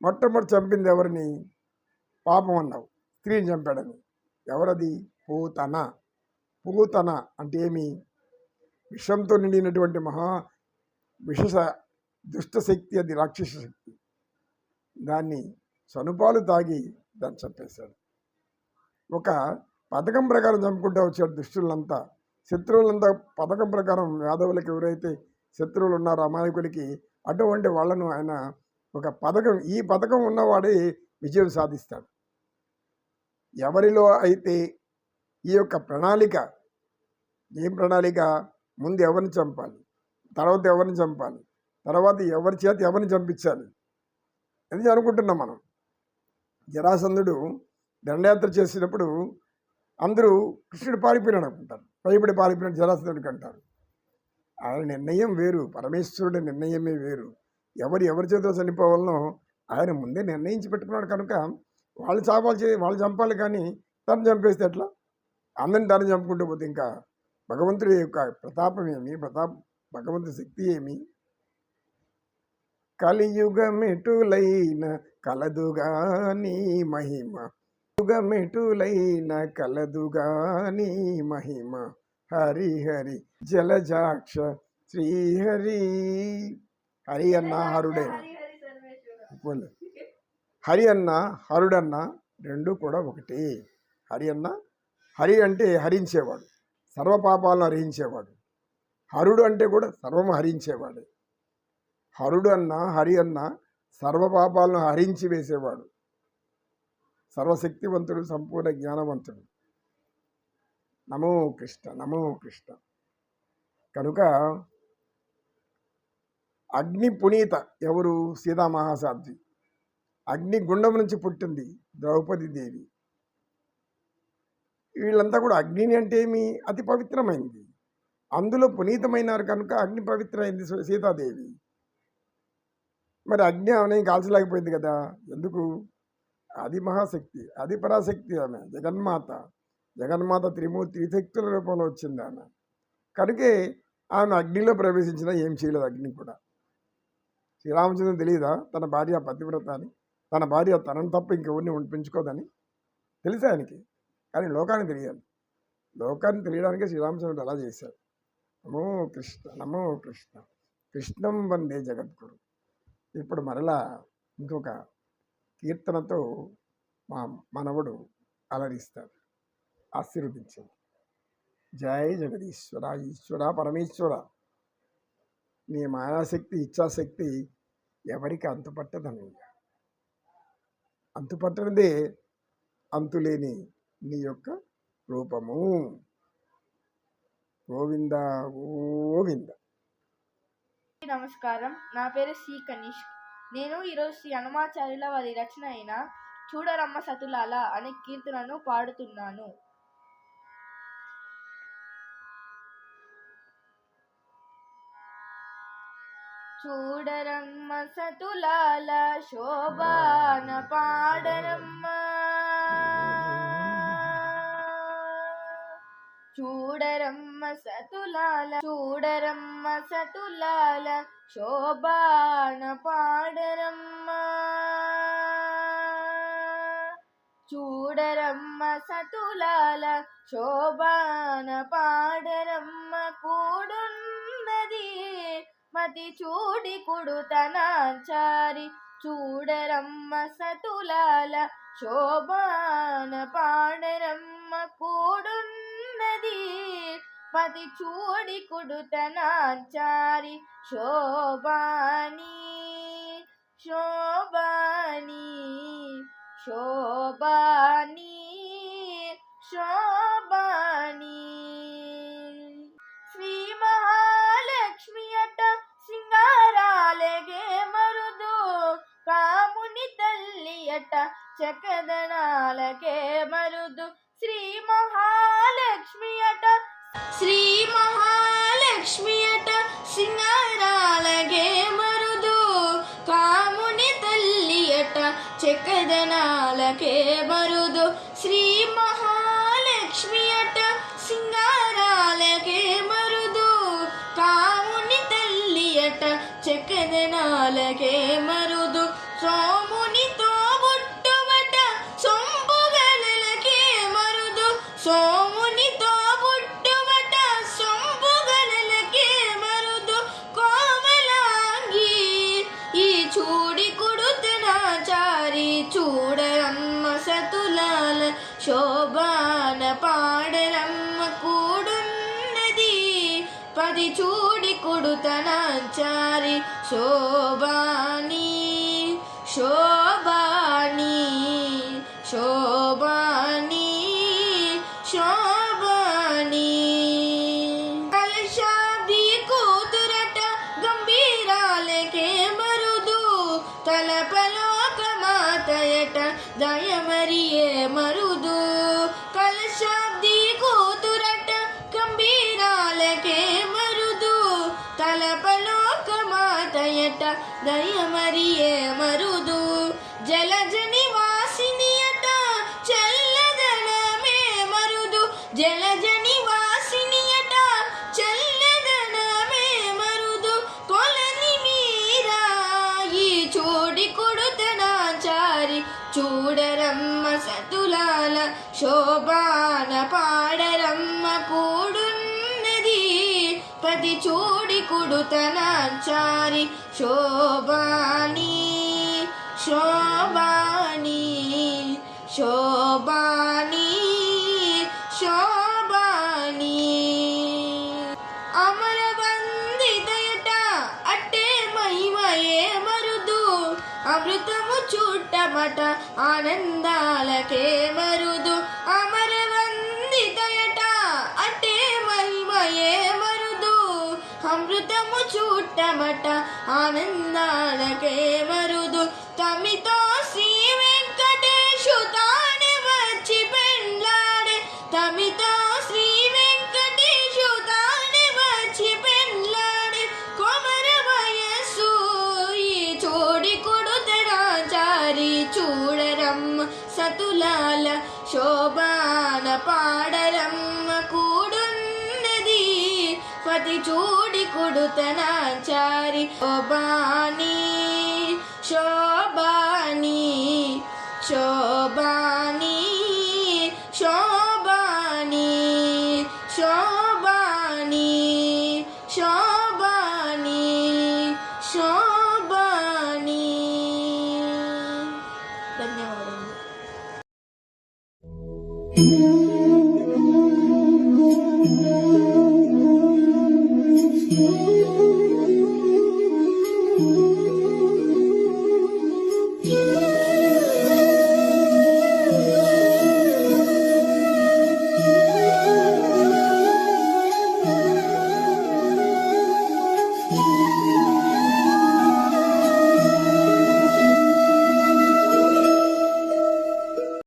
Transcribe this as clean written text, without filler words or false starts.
మొట్టమొదటి చంపింది ఎవరిని? పాపం అన్నావు, స్త్రీని చంపాడని. ఎవరది? పూతన. పూతన అంటే ఏమి? విషంతో నిండినటువంటి విష దుష్టశక్తి, అది రాక్షస శక్తి. దాన్ని సనుపాలు తాగి దాన్ని చంపేశాడు. ఒక పథకం ప్రకారం చంపుకుంటూ వచ్చాడు దుష్టులంతా, శత్రువులంతా. పథకం ప్రకారం యాదవులకి ఎవరైతే శత్రువులు ఉన్నారో అమాయకులకి, అటువంటి వాళ్ళను ఆయన ఒక పథకం, ఈ పథకం ఉన్నవాడే విజయం సాధిస్తాడు. ఎవరిలో అయితే ఈ యొక్క ప్రణాళిక, ఏం ప్రణాళిక? ముందు ఎవరిని చంపాలి, తర్వాత ఎవరిని చంపాలి, తర్వాత ఎవరి చేత ఎవరిని చంపించాలి అని అనుకుంటున్నాం మనం. జరాసంధుడు దండయాత్ర చేసినప్పుడు అందరూ కృష్ణుడు పారిపోయినాడు అనుకుంటారు, భయపడి పారిపోయినాడు జరాసంధుడికి అంటారు. ఆయన నిర్ణయం వేరు, పరమేశ్వరుడి నిర్ణయమే వేరు. ఎవరి చేతిలో చనిపోవాలనో ఆయన ముందే నిర్ణయించి పెట్టుకున్నాడు కనుక వాళ్ళు వాళ్ళు చంపాలి. కానీ తను చంపేస్తే ఎట్లా? అందరిని తను చంపుకుంటూ పోతే ఇంకా భగవంతుడి యొక్క ప్రతాపం ఏమి, భగవంతుడి శక్తి ఏమి? కలియుగమెటులైన కలదుగాని మహిమ, యుగమెటులైన కలదుగాని మహిమ, హరిహరి జలజాక్ష శ్రీహరి. హరి అన్న హరుడే, హరి అన్న హరుడన్న రెండు కూడా ఒకటి. హరి అంటే హరించేవాడు, సర్వపాపాలను హరించేవాడు. హరుడు అంటే కూడా సర్వము హరించేవాడు. హరుడు అన్న, హరి అన్న సర్వపాపాలను హరించి వేసేవాడు, సర్వశక్తివంతుడు, సంపూర్ణ జ్ఞానవంతుడు. నమో కృష్ణ, నమో కృష్ణ. కనుక అగ్ని పునీత ఎవరు? సీతామహాసాధ్వి. అగ్ని గుండం నుంచి పుట్టింది ద్రౌపది దేవి. వీళ్ళంతా కూడా అగ్నిని అంటే ఏమి? అతి పవిత్రమైంది. అందులో పునీతమైనారు కనుక అగ్ని పవిత్రమైంది సీతాదేవి. మరి అగ్ని ఆమె కాల్చలేకపోయింది కదా, ఎందుకు? అది మహాశక్తి, అది పరాశక్తి. ఆమె జగన్మాత త్రిశక్తుల రూపంలో వచ్చింది ఆమె. కనుకే ఆమె అగ్నిలో ప్రవేశించినా ఏం చేయలేదు. అగ్ని కూడా శ్రీరామచంద్రుని తెలియదా తన భార్య పతివ్రత అని? తన భార్య తనను తప్ప ఇంకెవరిని పెంచుకోదని తెలుసు ఆయనకి. కానీ లోకానికి తెలియాలి. లోకాన్ని తెలియడానికే శ్రీరామచంద్రుడు అలా చేశాడు. నమో కృష్ణ, నమో కృష్ణ. కృష్ణం వందే జగద్గురు. ఇప్పుడు మరలా ఇంకొక కీర్తనతో మా మనవడు అలరిస్తాడు, ఆశీర్వదించాడు. జై జగదీశ్వర, ఈశ్వర, పరమేశ్వర. నీ మాయాశక్తి, ఇచ్ఛాశక్తి ఎవరికి అంతుపట్టదన్నయ్య. అంతుపట్టనిదే అంతులేని నీ యొక్క రూపము. గోవింద గోవింద. నమస్కారం, నా పేరు సి కనిష్క్. నేను ఈరోజు శ్రీ హనుమాచార్యుల వారి రచన అయిన చూడరమ్మ సతులాల అనే కీర్తనను పాడుతున్నాను. చూడరమ్మ సతులాల శోభాన పాడరమ్మ, చూడరమ్మ సతులాల, చూడరమ్మ సతులాల శోభాన పాడరమ్మ, చూడరమ్మ సతులాల శోభాన పాడరమ్మ. కూడున్నది మతి చూడి కుడుతనాచారి, చూడరమ్మ సతులాల శోభాన పాడరమ్మ. కూడున్నది మతి చూడి కుడుతనాచారి, శోభాని శోభాని శోభాని శోభాని. శ్రీ మహాలక్ష్మి అట సింగారాలగే మరుదు, కాముని తల్లి అట చకదనాలకే మరుదు. శ్రీ మహాలక్ష్మి అట, శ్రీ మహాలక్ష్మి అట సింగారాలగే మరుదు, కాముని తల్లి అట చకదనాలకే మరుదు. శ్రీ మహాలక్ష్మి అట సింగారాలకే మరుదు, కాముని తల్లి అట చకదనాలకే మరుదు. సోముని చూడరమ్మ సతులాల శోభాన పాడరమ్మ కూడున్నది 10 చూడి కుడుతనాచారి శోభాని శోభాని శోభాని శోభాని కలశాబ్ది కూతురట గంభీరాలకే మరుదు తలపలోక మాతయట దయమరియే మరుదు కలశాబ్ది కూతురట గంభీరాలకే మరుదు తలపలోక మాతయట దయమరియే మరుదు జలజని వాసినియట చల్లదనమే మరుదు జలజని వాసినియట చల్లదనమే మరుదు కొలని మీరా ఈ చూడి కొడుతనాచారి చూడరమ్మ సతులాల శోభాన పాడరమ్మ కూడున్నది 10 చూడి కుడుతనాచారి శోభాని శోభాని శోభాని శోభాని అమరవందితయట అట్టే మహిమయే మరుదు అమృతము చుట్టమట ఆనందాలకే మరుదు అమరవందితయట అట్టే మహిమయే మరుదు అమృతము చుట్టమట ఆనందాలకే మరుదు తమితో శ్రీ వెంకటేశు తానే వచ్చి పెండ్లాడే తమితో శ్రీ వెంకటేశు తానే వచ్చి పెండ్లాడే కొమర వయస్సు ఈ చూడి కొడుతనాచారి చూడరమ్మ సతులాల శోభాన పాడరమ్మ కూడున్నది 10 చూడి కొడుతనాచారి శోభాని శోభాని శోభాని శోభాని శోభాని శోభాని శోభాని ధన్యవాదాలు.